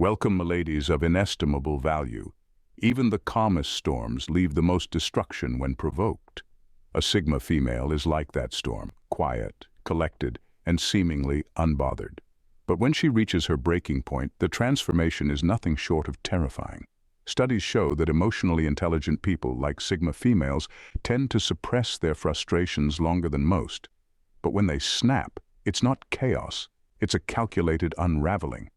Welcome, miladies of inestimable value. Even the calmest storms leave the most destruction when provoked. A Sigma female is like that storm, quiet, collected, and seemingly unbothered. But when she reaches her breaking point, the transformation is nothing short of terrifying. Studies show that emotionally intelligent people, like Sigma females, tend to suppress their frustrations longer than most. But when they snap, it's not chaos, it's a calculated unraveling.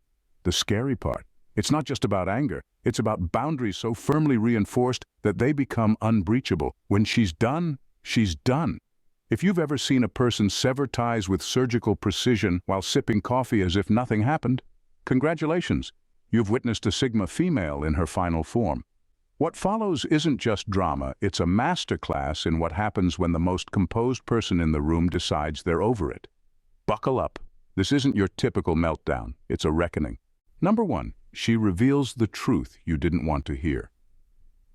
The scary part, it's not just about anger, it's about boundaries so firmly reinforced that they become unbreachable. When she's done, she's done. If you've ever seen a person sever ties with surgical precision while sipping coffee as if nothing happened, congratulations, you've witnessed a Sigma female in her final form. What follows isn't just drama, it's a masterclass in what happens when the most composed person in the room decides they're over it. Buckle up. This isn't your typical meltdown, it's a reckoning. Number 1, she reveals the truth you didn't want to hear.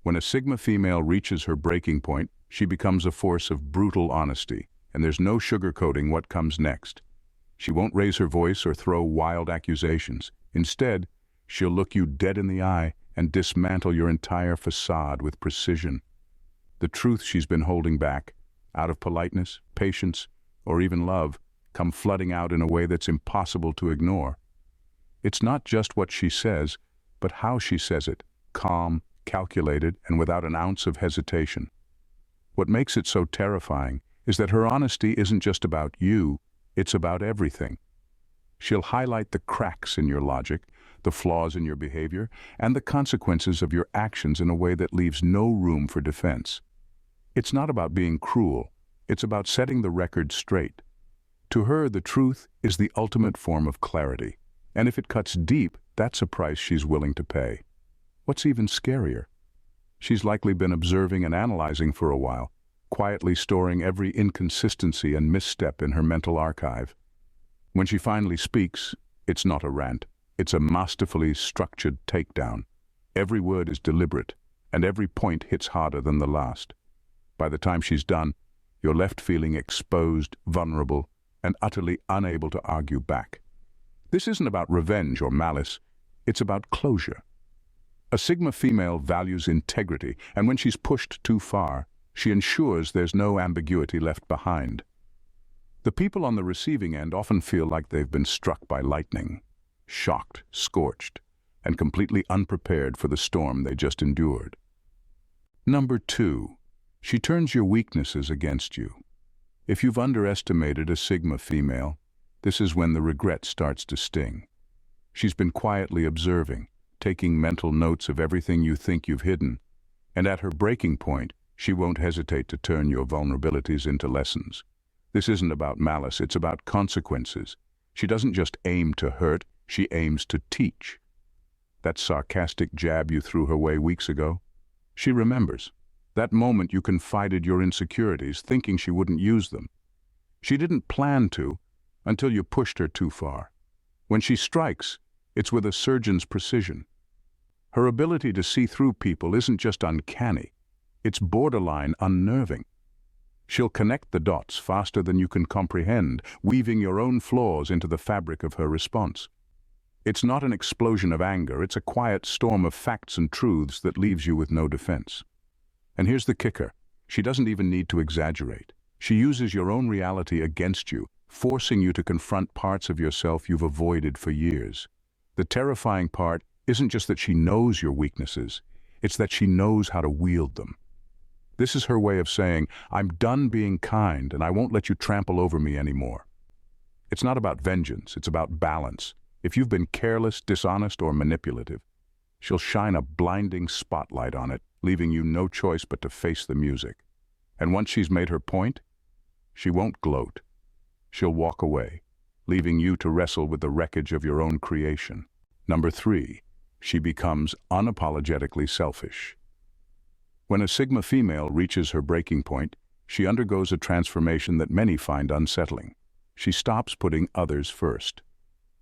When a Sigma female reaches her breaking point, she becomes a force of brutal honesty, and there's no sugarcoating what comes next. She won't raise her voice or throw wild accusations. Instead, she'll look you dead in the eye and dismantle your entire facade with precision. The truth she's been holding back, out of politeness, patience, or even love, come flooding out in a way that's impossible to ignore. It's not just what she says, but how she says it, calm, calculated, and without an ounce of hesitation. What makes it so terrifying is that her honesty isn't just about you, it's about everything. She'll highlight the cracks in your logic, the flaws in your behavior, and the consequences of your actions in a way that leaves no room for defense. It's not about being cruel, it's about setting the record straight. To her, the truth is the ultimate form of clarity. And if it cuts deep, that's a price she's willing to pay. What's even scarier? She's likely been observing and analyzing for a while, quietly storing every inconsistency and misstep in her mental archive. When she finally speaks, it's not a rant. It's a masterfully structured takedown. Every word is deliberate, and every point hits harder than the last. By the time she's done, you're left feeling exposed, vulnerable, and utterly unable to argue back. This isn't about revenge or malice, it's about closure. A Sigma female values integrity, and when she's pushed too far, she ensures there's no ambiguity left behind. The people on the receiving end often feel like they've been struck by lightning, shocked, scorched, and completely unprepared for the storm they just endured. Number 2, she turns your weaknesses against you. If you've underestimated a Sigma female, this is when the regret starts to sting. She's been quietly observing, taking mental notes of everything you think you've hidden, and at her breaking point, she won't hesitate to turn your vulnerabilities into lessons. This isn't about malice, it's about consequences. She doesn't just aim to hurt, she aims to teach. That sarcastic jab you threw her way weeks ago? She remembers. That moment you confided your insecurities, thinking she wouldn't use them. She didn't plan to, until you pushed her too far. When she strikes, it's with a surgeon's precision. Her ability to see through people isn't just uncanny, it's borderline unnerving. She'll connect the dots faster than you can comprehend, weaving your own flaws into the fabric of her response. It's not an explosion of anger, it's a quiet storm of facts and truths that leaves you with no defense. And here's the kicker, she doesn't even need to exaggerate. She uses your own reality against you, forcing you to confront parts of yourself you've avoided for years. The terrifying part isn't just that she knows your weaknesses, it's that she knows how to wield them. This is her way of saying, I'm done being kind and I won't let you trample over me anymore. It's not about vengeance, it's about balance. If you've been careless, dishonest, or manipulative, she'll shine a blinding spotlight on it, leaving you no choice but to face the music. And once she's made her point, she won't gloat. She'll walk away, leaving you to wrestle with the wreckage of your own creation. Number 3, she becomes unapologetically selfish. When a Sigma female reaches her breaking point, she undergoes a transformation that many find unsettling. She stops putting others first.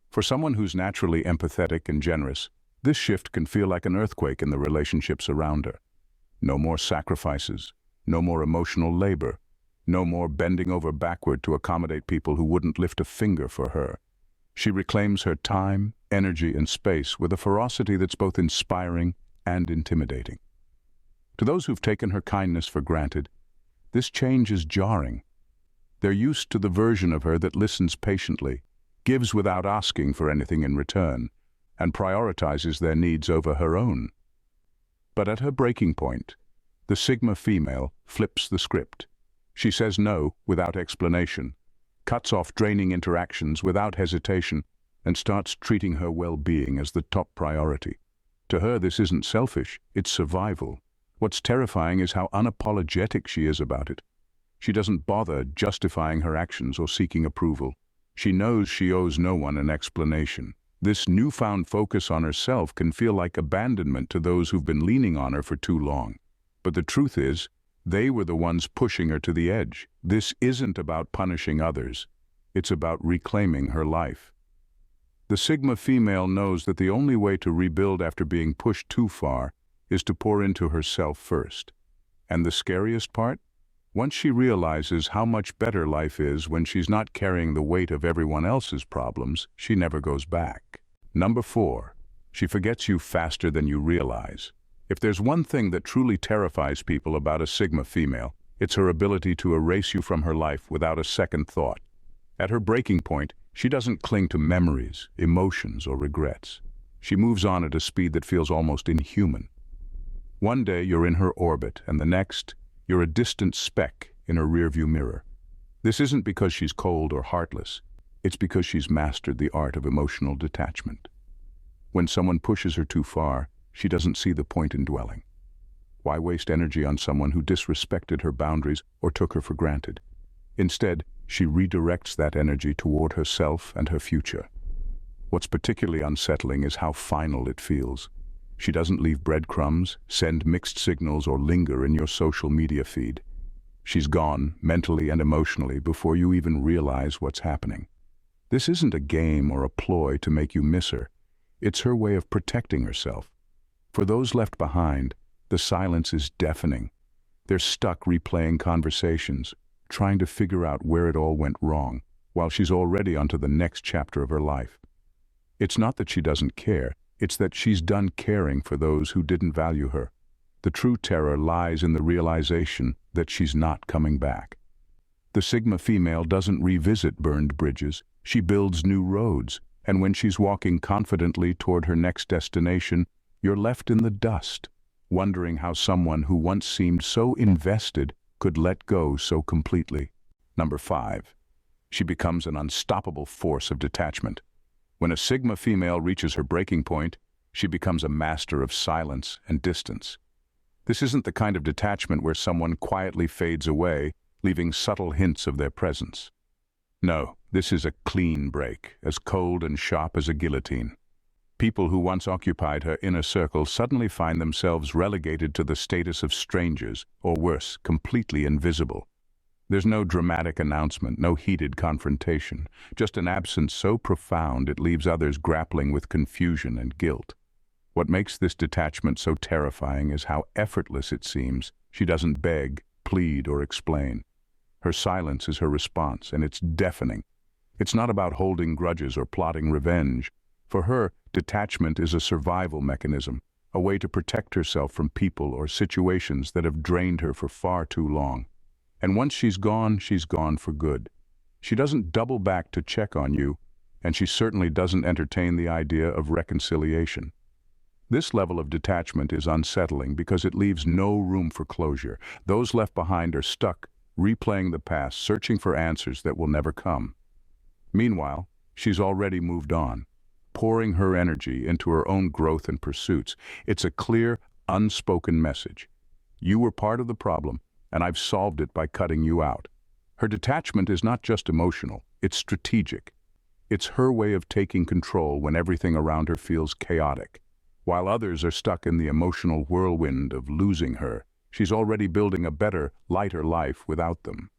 For someone who's naturally empathetic and generous, this shift can feel like an earthquake in the relationships around her. No more sacrifices, no more emotional labor, no more bending over backward to accommodate people who wouldn't lift a finger for her. She reclaims her time, energy, and space with a ferocity that's both inspiring and intimidating. To those who've taken her kindness for granted, this change is jarring. They're used to the version of her that listens patiently, gives without asking for anything in return, and prioritizes their needs over her own. But at her breaking point, the Sigma female flips the script. She says no without explanation, cuts off draining interactions without hesitation, and starts treating her well-being as the top priority. To her, this isn't selfish, it's survival. What's terrifying is how unapologetic she is about it. She doesn't bother justifying her actions or seeking approval. She knows she owes no one an explanation. This newfound focus on herself can feel like abandonment to those who've been leaning on her for too long. But the truth is, they were the ones pushing her to the edge. This isn't about punishing others. It's about reclaiming her life. The Sigma female knows that the only way to rebuild after being pushed too far is to pour into herself first. And the scariest part? Once she realizes how much better life is when she's not carrying the weight of everyone else's problems, she never goes back. Number 4, she forgets you faster than you realize. If there's one thing that truly terrifies people about a Sigma female, it's her ability to erase you from her life without a second thought. At her breaking point, she doesn't cling to memories, emotions, or regrets. She moves on at a speed that feels almost inhuman. One day you're in her orbit, and the next, you're a distant speck in her rearview mirror. This isn't because she's cold or heartless. It's because she's mastered the art of emotional detachment. When someone pushes her too far, she doesn't see the point in dwelling. Why waste energy on someone who disrespected her boundaries or took her for granted? Instead, she redirects that energy toward herself and her future. What's particularly unsettling is how final it feels. She doesn't leave breadcrumbs, send mixed signals, or linger in your social media feed. She's gone, mentally and emotionally, before you even realize what's happening. This isn't a game or a ploy to make you miss her. It's her way of protecting herself. For those left behind, the silence is deafening. They're stuck replaying conversations, trying to figure out where it all went wrong, while she's already onto the next chapter of her life. It's not that she doesn't care. It's that she's done caring for those who didn't value her. The true terror lies in the realization that she's not coming back. The Sigma female doesn't revisit burned bridges. She builds new roads, and when she's walking confidently toward her next destination, you're left in the dust, wondering how someone who once seemed so invested could let go so completely. Number 5. She becomes an unstoppable force of detachment. When a Sigma female reaches her breaking point, she becomes a master of silence and distance. This isn't the kind of detachment where someone quietly fades away, leaving subtle hints of their presence. No, this is a clean break, as cold and sharp as a guillotine. People who once occupied her inner circle suddenly find themselves relegated to the status of strangers, or worse, completely invisible. There's no dramatic announcement, no heated confrontation, just an absence so profound it leaves others grappling with confusion and guilt. What makes this detachment so terrifying is how effortless it seems. She doesn't beg, plead, or explain. Her silence is her response, and it's deafening. It's not about holding grudges or plotting revenge. For her, detachment is a survival mechanism, a way to protect herself from people or situations that have drained her for far too long. And once she's gone for good. She doesn't double back to check on you, and she certainly doesn't entertain the idea of reconciliation. This level of detachment is unsettling because it leaves no room for closure. Those left behind are stuck, replaying the past, searching for answers that will never come. Meanwhile, she's already moved on, pouring her energy into her own growth and pursuits. It's a clear, unspoken message. You were part of the problem, and I've solved it by cutting you out. Her detachment is not just emotional, it's strategic. It's her way of taking control when everything around her feels chaotic. While others are stuck in the emotional whirlwind of losing her, she's already building a better, lighter life without them.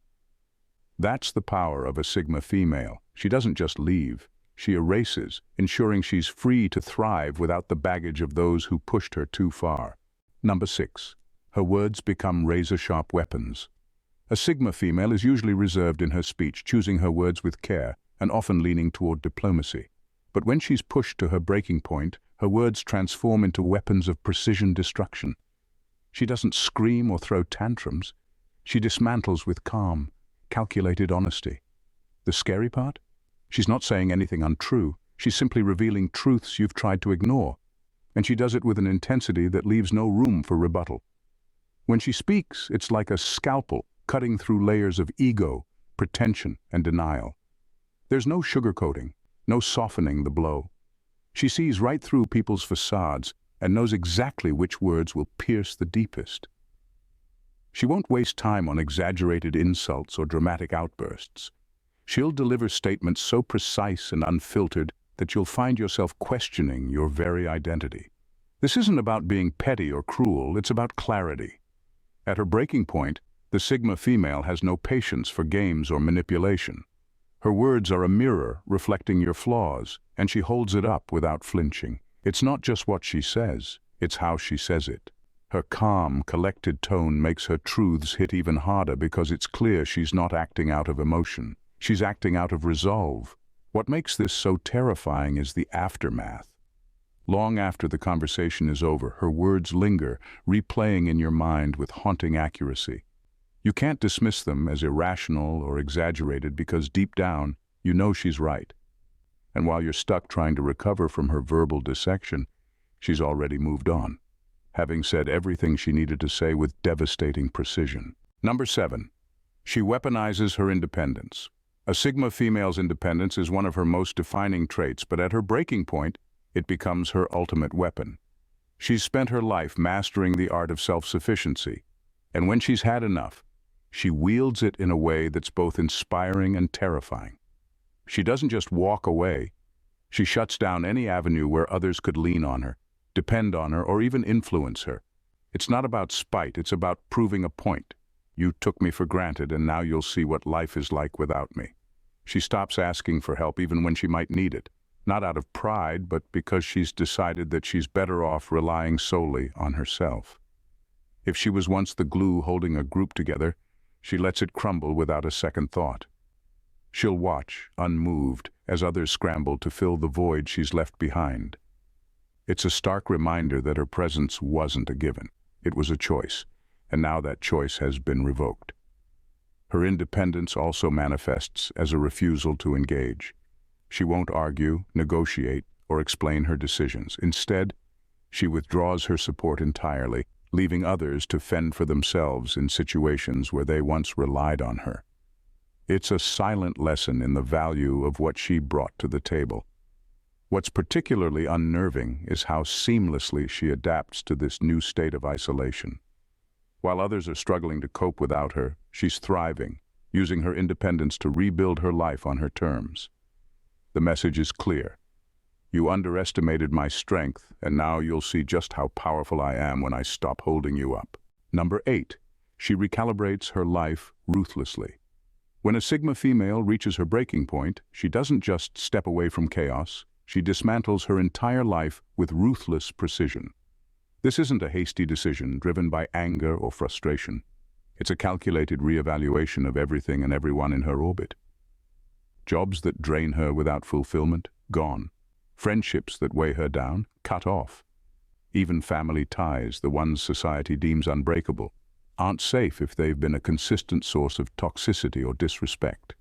That's the power of a Sigma female. She doesn't just leave, she erases, ensuring she's free to thrive without the baggage of those who pushed her too far. Number 6. Her words become razor-sharp weapons. A Sigma female is usually reserved in her speech, choosing her words with care, and often leaning toward diplomacy. But when she's pushed to her breaking point, her words transform into weapons of precision destruction. She doesn't scream or throw tantrums. She dismantles with calm, calculated honesty. The scary part? She's not saying anything untrue. She's simply revealing truths you've tried to ignore. And she does it with an intensity that leaves no room for rebuttal. When she speaks, it's like a scalpel cutting through layers of ego, pretension, and denial. There's no sugarcoating, no softening the blow. She sees right through people's facades and knows exactly which words will pierce the deepest. She won't waste time on exaggerated insults or dramatic outbursts. She'll deliver statements so precise and unfiltered that you'll find yourself questioning your very identity. This isn't about being petty or cruel, it's about clarity. At her breaking point, the Sigma female has no patience for games or manipulation. Her words are a mirror reflecting your flaws, and she holds it up without flinching. It's not just what she says, it's how she says it. Her calm, collected tone makes her truths hit even harder because it's clear she's not acting out of emotion. She's acting out of resolve. What makes this so terrifying is the aftermath. Long after the conversation is over, her words linger, replaying in your mind with haunting accuracy. You can't dismiss them as irrational or exaggerated because deep down, you know she's right. And while you're stuck trying to recover from her verbal dissection, she's already moved on, having said everything she needed to say with devastating precision. Number 7. She weaponizes her independence. A Sigma female's independence is one of her most defining traits, but at her breaking point, it becomes her ultimate weapon. She's spent her life mastering the art of self-sufficiency, and when she's had enough, she wields it in a way that's both inspiring and terrifying. She doesn't just walk away. She shuts down any avenue where others could lean on her, depend on her, or even influence her. It's not about spite, it's about proving a point. You took me for granted, and now you'll see what life is like without me. She stops asking for help even when she might need it, not out of pride, but because she's decided that she's better off relying solely on herself. If she was once the glue holding a group together, she lets it crumble without a second thought. She'll watch, unmoved, as others scramble to fill the void she's left behind. It's a stark reminder that her presence wasn't a given. It was a choice, and now that choice has been revoked. Her independence also manifests as a refusal to engage. She won't argue, negotiate, or explain her decisions. Instead, she withdraws her support entirely, leaving others to fend for themselves in situations where they once relied on her. It's a silent lesson in the value of what she brought to the table. What's particularly unnerving is how seamlessly she adapts to this new state of isolation. While others are struggling to cope without her, she's thriving, using her independence to rebuild her life on her terms. The message is clear. You underestimated my strength, and now you'll see just how powerful I am when I stop holding you up. Number 8. She recalibrates her life ruthlessly. When a Sigma female reaches her breaking point, she doesn't just step away from chaos, she dismantles her entire life with ruthless precision. This isn't a hasty decision driven by anger or frustration. It's a calculated reevaluation of everything and everyone in her orbit. Jobs that drain her without fulfillment, gone. Friendships that weigh her down, cut off. Even family ties, the ones society deems unbreakable, aren't safe if they've been a consistent source of toxicity or disrespect.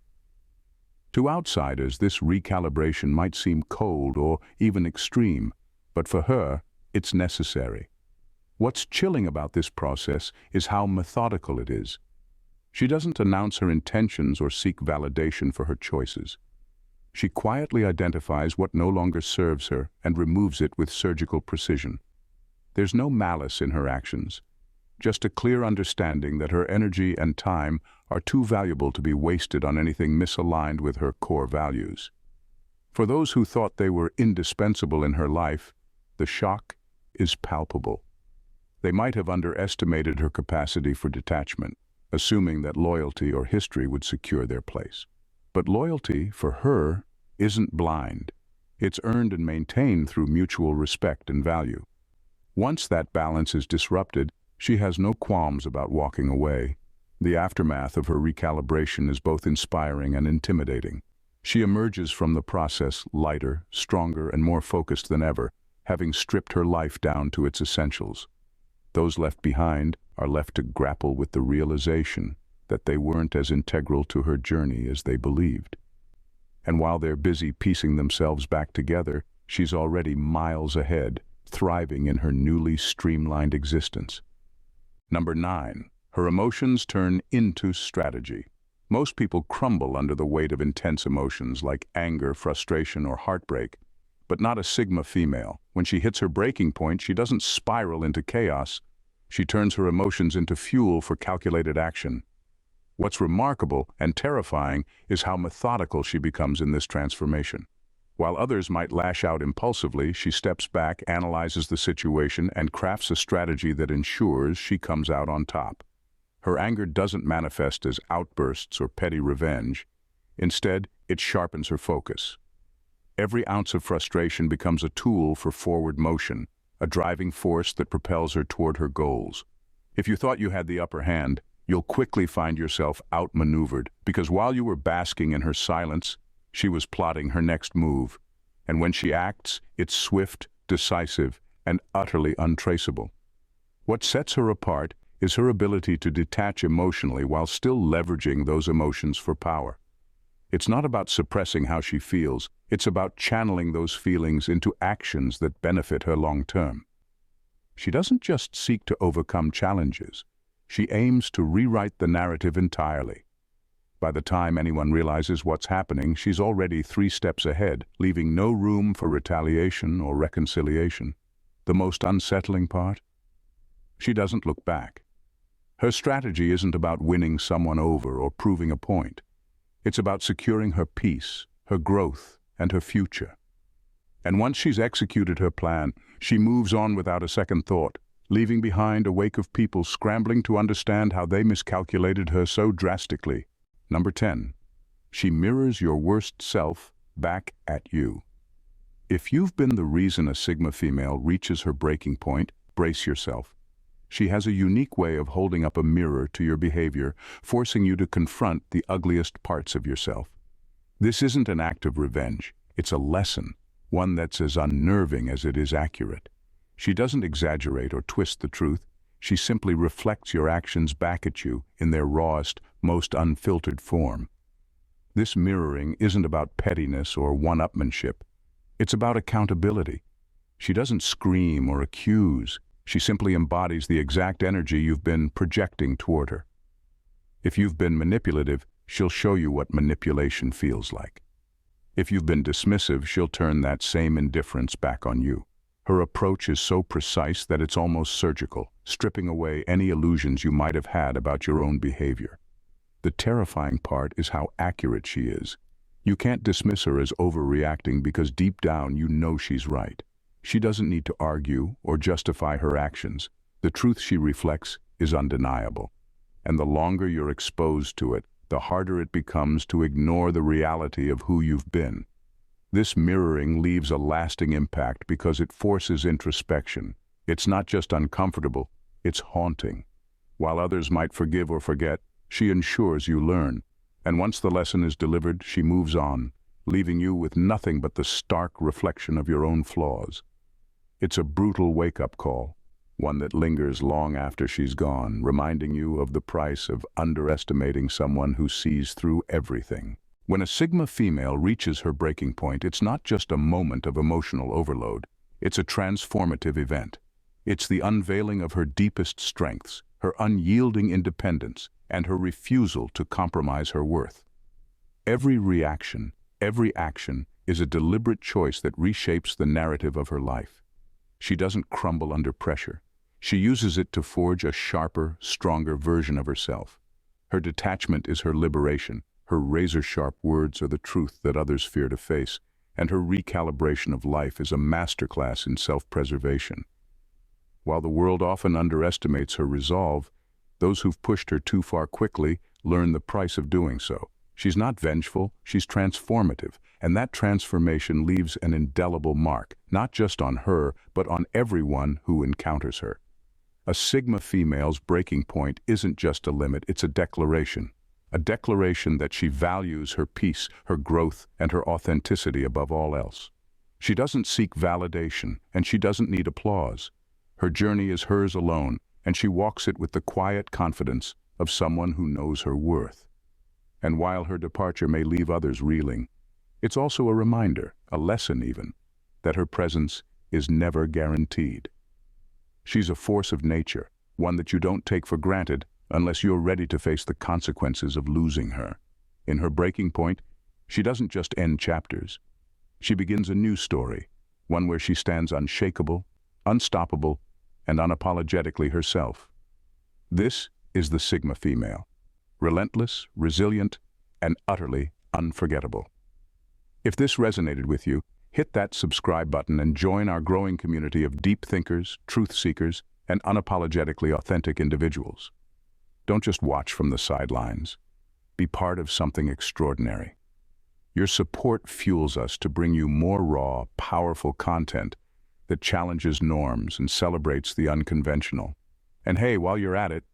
To outsiders, this recalibration might seem cold or even extreme, but for her, it's necessary. What's chilling about this process is how methodical it is. She doesn't announce her intentions or seek validation for her choices. She quietly identifies what no longer serves her and removes it with surgical precision. There's no malice in her actions, just a clear understanding that her energy and time are too valuable to be wasted on anything misaligned with her core values. For those who thought they were indispensable in her life, the shock is palpable. They might have underestimated her capacity for detachment, assuming that loyalty or history would secure their place. But loyalty, for her, isn't blind. It's earned and maintained through mutual respect and value. Once that balance is disrupted, she has no qualms about walking away. The aftermath of her recalibration is both inspiring and intimidating. She emerges from the process lighter, stronger, and more focused than ever, having stripped her life down to its essentials. Those left behind are left to grapple with the realization that they weren't as integral to her journey as they believed. And while they're busy piecing themselves back together, she's already miles ahead, thriving in her newly streamlined existence. Number 9. Her emotions turn into strategy. Most people crumble under the weight of intense emotions like anger, frustration, or heartbreak, but not a Sigma female. When she hits her breaking point, she doesn't spiral into chaos. She turns her emotions into fuel for calculated action. What's remarkable and terrifying is how methodical she becomes in this transformation. While others might lash out impulsively, she steps back, analyzes the situation, and crafts a strategy that ensures she comes out on top. Her anger doesn't manifest as outbursts or petty revenge. Instead, it sharpens her focus. Every ounce of frustration becomes a tool for forward motion, a driving force that propels her toward her goals. If you thought you had the upper hand, you'll quickly find yourself outmaneuvered, because while you were basking in her silence, she was plotting her next move. And when she acts, it's swift, decisive, and utterly untraceable. What sets her apart is her ability to detach emotionally while still leveraging those emotions for power. It's not about suppressing how she feels, it's about channeling those feelings into actions that benefit her long term. She doesn't just seek to overcome challenges, she aims to rewrite the narrative entirely. By the time anyone realizes what's happening, she's already 3 steps ahead, leaving no room for retaliation or reconciliation. The most unsettling part? She doesn't look back. Her strategy isn't about winning someone over or proving a point. It's about securing her peace, her growth, and her future. And once she's executed her plan, she moves on without a second thought, leaving behind a wake of people scrambling to understand how they miscalculated her so drastically. Number 10. She mirrors your worst self back at you. If you've been the reason a Sigma female reaches her breaking point, brace yourself. She has a unique way of holding up a mirror to your behavior, forcing you to confront the ugliest parts of yourself. This isn't an act of revenge, it's a lesson, one that's as unnerving as it is accurate. She doesn't exaggerate or twist the truth, she simply reflects your actions back at you in their rawest, most unfiltered form. This mirroring isn't about pettiness or one-upmanship, it's about accountability. She doesn't scream or accuse, she simply embodies the exact energy you've been projecting toward her. If you've been manipulative, she'll show you what manipulation feels like. If you've been dismissive, she'll turn that same indifference back on you. Her approach is so precise that it's almost surgical, stripping away any illusions you might have had about your own behavior. The terrifying part is how accurate she is. You can't dismiss her as overreacting because deep down you know she's right. She doesn't need to argue or justify her actions. The truth she reflects is undeniable. And the longer you're exposed to it, the harder it becomes to ignore the reality of who you've been. This mirroring leaves a lasting impact because it forces introspection. It's not just uncomfortable, it's haunting. While others might forgive or forget, she ensures you learn. And once the lesson is delivered, she moves on, leaving you with nothing but the stark reflection of your own flaws. It's a brutal wake-up call, one that lingers long after she's gone, reminding you of the price of underestimating someone who sees through everything. When a Sigma female reaches her breaking point, it's not just a moment of emotional overload, it's a transformative event. It's the unveiling of her deepest strengths, her unyielding independence, and her refusal to compromise her worth. Every reaction, every action, is a deliberate choice that reshapes the narrative of her life. She doesn't crumble under pressure. She uses it to forge a sharper, stronger version of herself. Her detachment is her liberation. Her razor-sharp words are the truth that others fear to face, and her recalibration of life is a masterclass in self-preservation. While the world often underestimates her resolve, those who've pushed her too far quickly learn the price of doing so. She's not vengeful, she's transformative, and that transformation leaves an indelible mark, not just on her, but on everyone who encounters her. A Sigma female's breaking point isn't just a limit, it's a declaration. a declaration that she values her peace, her growth, and her authenticity above all else. She doesn't seek validation, and she doesn't need applause. Her journey is hers alone, and she walks it with the quiet confidence of someone who knows her worth. And while her departure may leave others reeling, it's also a reminder, a lesson even, that her presence is never guaranteed. She's a force of nature, one that you don't take for granted unless you're ready to face the consequences of losing her. In her breaking point, she doesn't just end chapters. She begins a new story, one where she stands unshakable, unstoppable, and unapologetically herself. This is the Sigma female, relentless, resilient, and utterly unforgettable. If this resonated with you, hit that subscribe button and join our growing community of deep thinkers, truth seekers, and unapologetically authentic individuals. Don't just watch from the sidelines. Be part of something extraordinary. Your support fuels us to bring you more raw, powerful content that challenges norms and celebrates the unconventional. And hey, while you're at it,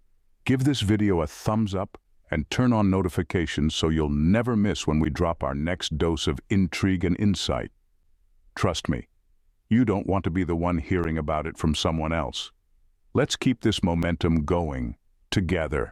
give this video a thumbs up and turn on notifications so you'll never miss when we drop our next dose of intrigue and insight. Trust me, you don't want to be the one hearing about it from someone else. Let's keep this momentum going together.